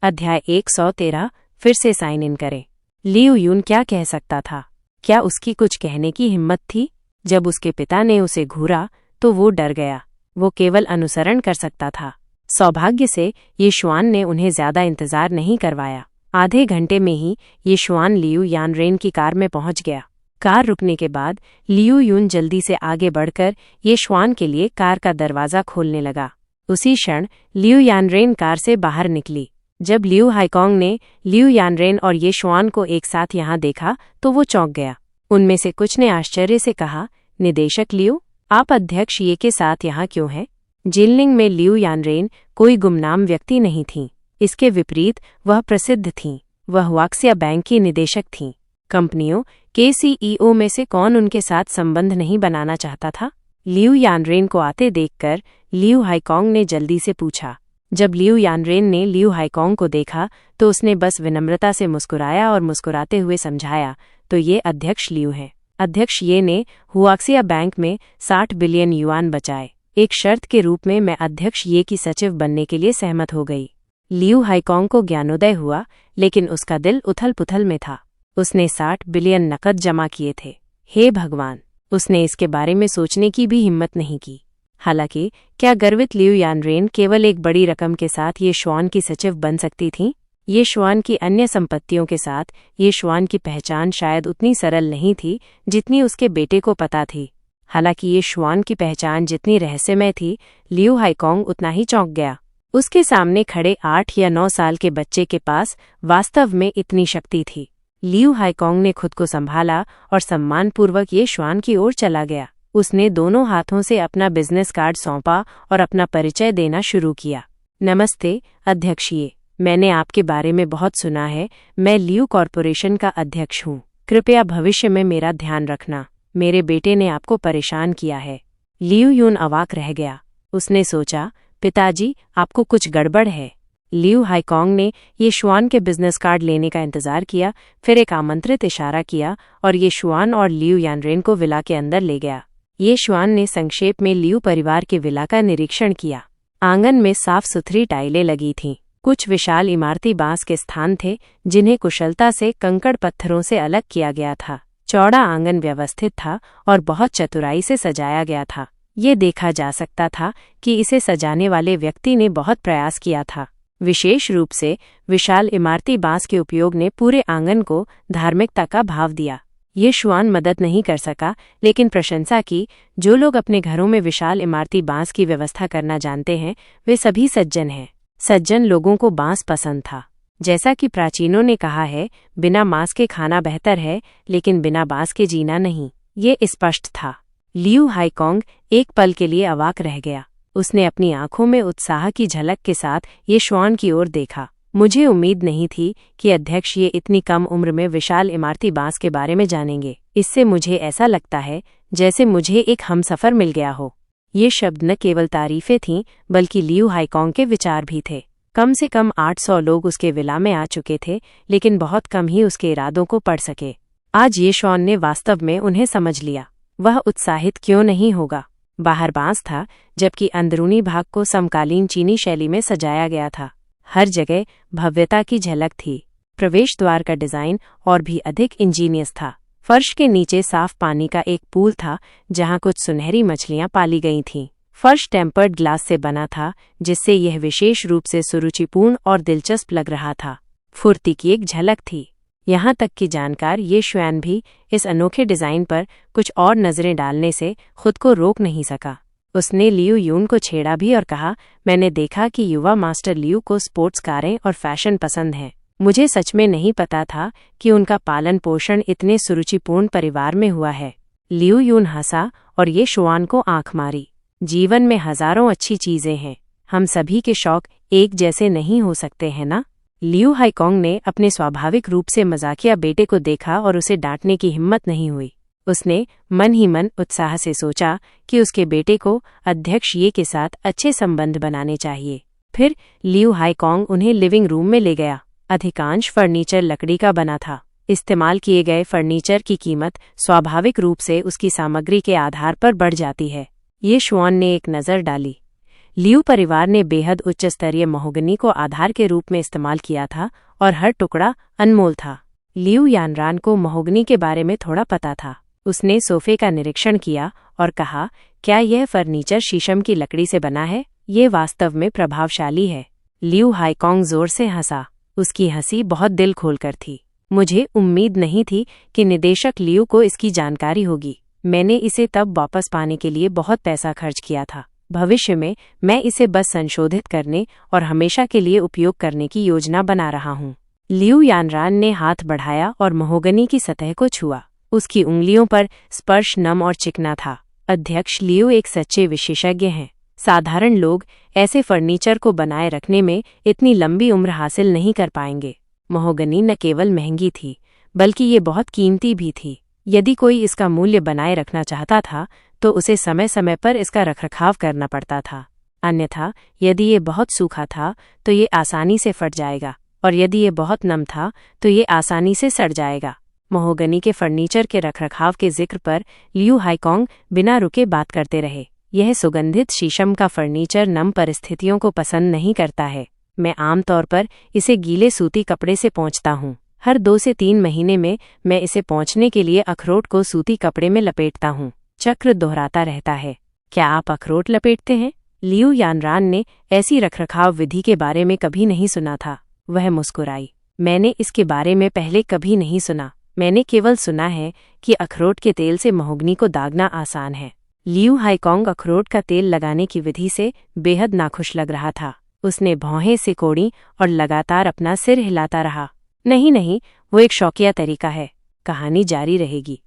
अध्याय 113। फिर से साइन इन करें। लियू यून क्या कह सकता था? क्या उसकी कुछ कहने की हिम्मत थी? जब उसके पिता ने उसे घूरा तो वो डर गया। वो केवल अनुसरण कर सकता था। सौभाग्य से ये शुआन ने उन्हें ज्यादा इंतजार नहीं करवाया। आधे घंटे में ही ये शुआन लियू यानरेन की कार में पहुंच गया। कार रुकने के बाद लियू यून जल्दी से आगे बढ़कर ये शुआन के लिए कार का दरवाजा खोलने लगा। उसी क्षण लियू यानरेन कार से बाहर निकली। जब लियू हाईकोंग ने लियू यानरेन और ये शुआन को एक साथ यहाँ देखा तो वो चौंक गया। उनमें से कुछ ने आश्चर्य से कहा, निदेशक लियू, आप अध्यक्ष ये के साथ यहाँ क्यों हैं? जिनलिंग में लियू यानरेन कोई गुमनाम व्यक्ति नहीं थीं। इसके विपरीत वह प्रसिद्ध थीं। वह वाक्सिया बैंक की निदेशक थीं। कंपनियों के सीईओ में से कौन उनके साथ संबंध नहीं बनाना चाहता था? लियू यानरेन को आते देखकर लियू हाईकोंग ने जल्दी से पूछा। जब लियू यानरेन ने लियू हाईकोंग को देखा तो उसने बस विनम्रता से मुस्कुराया और मुस्कुराते हुए समझाया, तो ये अध्यक्ष लियू हैं। अध्यक्ष ये ने हुआक्सिया बैंक में 60 बिलियन युआन बचाए। एक शर्त के रूप में मैं अध्यक्ष ये की सचिव बनने के लिए सहमत हो गई। लियू हाईकोंग को ज्ञानोदय हुआ, लेकिन उसका दिल उथल पुथल में था। उसने 60 बिलियन नकद जमा किए थे। हे भगवान, उसने इसके बारे में सोचने की भी हिम्मत नहीं की। हालांकि क्या गर्वित लियू यानरेन केवल एक बड़ी रकम के साथ ये शुआन की सचिव बन सकती थीं? ये शुआन की अन्य संपत्तियों के साथ ये शुआन की पहचान शायद उतनी सरल नहीं थी जितनी उसके बेटे को पता थी। हालांकि ये शुआन की पहचान जितनी रहस्यमय थी, लियू हाईकोंग उतना ही चौंक गया। उसके सामने खड़े 8 या 9 साल के बच्चे के पास वास्तव में इतनी शक्ति थी। लियू हाईकोंग ने खुद को संभाला और सम्मानपूर्वक ये शुआन की ओर चला गया। उसने दोनों हाथों से अपना बिजनेस कार्ड सौंपा और अपना परिचय देना शुरू किया। नमस्ते अध्यक्षीय, मैंने आपके बारे में बहुत सुना है। मैं लियू कॉरपोरेशन का अध्यक्ष हूँ। कृपया भविष्य में मेरा ध्यान रखना। मेरे बेटे ने आपको परेशान किया है। लियू यून अवाक रह गया। उसने सोचा, पिताजी, आपको कुछ गड़बड़ है। लियू हाईकोंग ने ये शुआन के बिजनेस कार्ड लेने का इंतजार किया, फिर एक आमंत्रित इशारा किया और ये शुआन और लियू यानरेन को विला के अंदर ले गया। ये शुआन ने संक्षेप में लियू परिवार के विला का निरीक्षण किया। आंगन में साफ सुथरी टाइलें लगी थीं। कुछ विशाल इमारती बांस के स्थान थे जिन्हें कुशलता से कंकड़ पत्थरों से अलग किया गया था। चौड़ा आंगन व्यवस्थित था और बहुत चतुराई से सजाया गया था। ये देखा जा सकता था कि इसे सजाने वाले व्यक्ति ने बहुत प्रयास किया था। विशेष रूप से विशाल इमारती बांस के उपयोग ने पूरे आंगन को धार्मिकता का भाव दिया। ये शुआन मदद नहीं कर सका, लेकिन प्रशंसा की। जो लोग अपने घरों में विशाल इमारती बांस की व्यवस्था करना जानते हैं, वे सभी सज्जन हैं। सज्जन लोगों को बांस पसंद था। जैसा कि प्राचीनों ने कहा है, बिना मांस के खाना बेहतर है, लेकिन बिना बांस के जीना नहीं। ये स्पष्ट था। लियू हाईकोंग एक पल के लिए अवाक रह गया। उसने अपनी आंखों में उत्साह की झलक के साथ ये शुआन की ओर देखा। मुझे उम्मीद नहीं थी कि अध्यक्ष ये इतनी कम उम्र में विशाल इमारती बांस के बारे में जानेंगे। इससे मुझे ऐसा लगता है जैसे मुझे एक हमसफर मिल गया हो। ये शब्द न केवल तारीफें थीं, बल्कि लियू हाईकोंग के विचार भी थे। कम से कम 800 लोग उसके विला में आ चुके थे, लेकिन बहुत कम ही उसके इरादों को पढ़ सके। आज ये शुआन ने वास्तव में उन्हें समझ लिया। वह उत्साहित क्यों नहीं होगा? बाहर बांस था, जबकि अंदरूनी भाग को समकालीन चीनी शैली में सजाया गया था। हर जगह भव्यता की झलक थी। प्रवेश द्वार का डिजाइन और भी अधिक इंजीनियस था। फर्श के नीचे साफ पानी का एक पूल था, जहां कुछ सुनहरी मछलियां पाली गई थीं। फर्श टेम्पर्ड ग्लास से बना था, जिससे यह विशेष रूप से सुरुचिपूर्ण और दिलचस्प लग रहा था। फुर्ती की एक झलक थी। यहाँ तक कि जानकार ये शुआन भी इस अनोखे डिजाइन पर कुछ और नजरें डालने से खुद को रोक नहीं सका। उसने लियू यून को छेड़ा भी और कहा, मैंने देखा कि युवा मास्टर लियू को स्पोर्ट्स कारें और फैशन पसंद है। मुझे सच में नहीं पता था कि उनका पालन पोषण इतने सुरुचिपूर्ण परिवार में हुआ है। लियू यून हंसा और ये शुआन को आंख मारी। जीवन में हजारों अच्छी चीजें हैं। हम सभी के शौक एक जैसे नहीं हो सकते हैं ना? लियू हाईकोंग ने अपने स्वाभाविक रूप से मजाकिया बेटे को देखा और उसे डांटने की हिम्मत नहीं हुई। उसने मन ही मन उत्साह से सोचा कि उसके बेटे को अध्यक्ष ये के साथ अच्छे संबंध बनाने चाहिए। फिर लियू हाईकोंग उन्हें लिविंग रूम में ले गया। अधिकांश फर्नीचर लकड़ी का बना था। इस्तेमाल किए गए फर्नीचर की कीमत स्वाभाविक रूप से उसकी सामग्री के आधार पर बढ़ जाती है। ये शुआन ने एक नज़र डाली। लियू परिवार ने बेहद उच्च स्तरीय महोगनी को आधार के रूप में इस्तेमाल किया था और हर टुकड़ा अनमोल था। लियू यानरान को महोगनी के बारे में थोड़ा पता था। उसने सोफे का निरीक्षण किया और कहा, क्या यह फर्नीचर शीशम की लकड़ी से बना है? ये वास्तव में प्रभावशाली है। लियू हाईकोंग जोर से हंसा। उसकी हंसी बहुत दिल खोलकर थी। मुझे उम्मीद नहीं थी कि निदेशक लियू को इसकी जानकारी होगी। मैंने इसे तब वापस पाने के लिए बहुत पैसा खर्च किया था। भविष्य में मैं इसे बस संशोधित करने और हमेशा के लिए उपयोग करने की योजना बना रहा हूँ। लियू यानरान ने हाथ बढ़ाया और महोगनी की सतह को छुआ। उसकी उंगलियों पर स्पर्श नम और चिकना था। अध्यक्ष लियू एक सच्चे विशेषज्ञ हैं। साधारण लोग ऐसे फर्नीचर को बनाए रखने में इतनी लंबी उम्र हासिल नहीं कर पाएंगे। महोगनी न केवल महंगी थी, बल्कि ये बहुत कीमती भी थी। यदि कोई इसका मूल्य बनाए रखना चाहता था तो उसे समय समय पर इसका रखरखाव करना पड़ता था। अन्यथा यदि ये बहुत सूखा था तो ये आसानी से फट जाएगा, और यदि ये बहुत नम था तो ये आसानी से सड़ जाएगा। महोगनी के फर्नीचर के रखरखाव के जिक्र पर लियू हाईकोंग बिना रुके बात करते रहे। यह सुगंधित शीशम का फर्नीचर नम परिस्थितियों को पसंद नहीं करता है। मैं आमतौर पर इसे गीले सूती कपड़े से पोंछता हूँ। हर 2 से 3 महीने में मैं इसे पोंछने के लिए अखरोट को सूती कपड़े में लपेटता हूँ। चक्र दोहराता रहता है। क्या आप अखरोट लपेटते हैं? लियू यानरान ने ऐसी रखरखाव विधि के बारे में कभी नहीं सुना था। वह मुस्कुराई। मैंने इसके बारे में पहले कभी नहीं सुना। मैंने केवल सुना है कि अखरोट के तेल से महोगनी को दागना आसान है। लियू हाईकोंग अखरोट का तेल लगाने की विधि से बेहद नाखुश लग रहा था। उसने भौहें सिकोड़ी और लगातार अपना सिर हिलाता रहा। नहीं, वो एक शौकिया तरीका है। कहानी जारी रहेगी।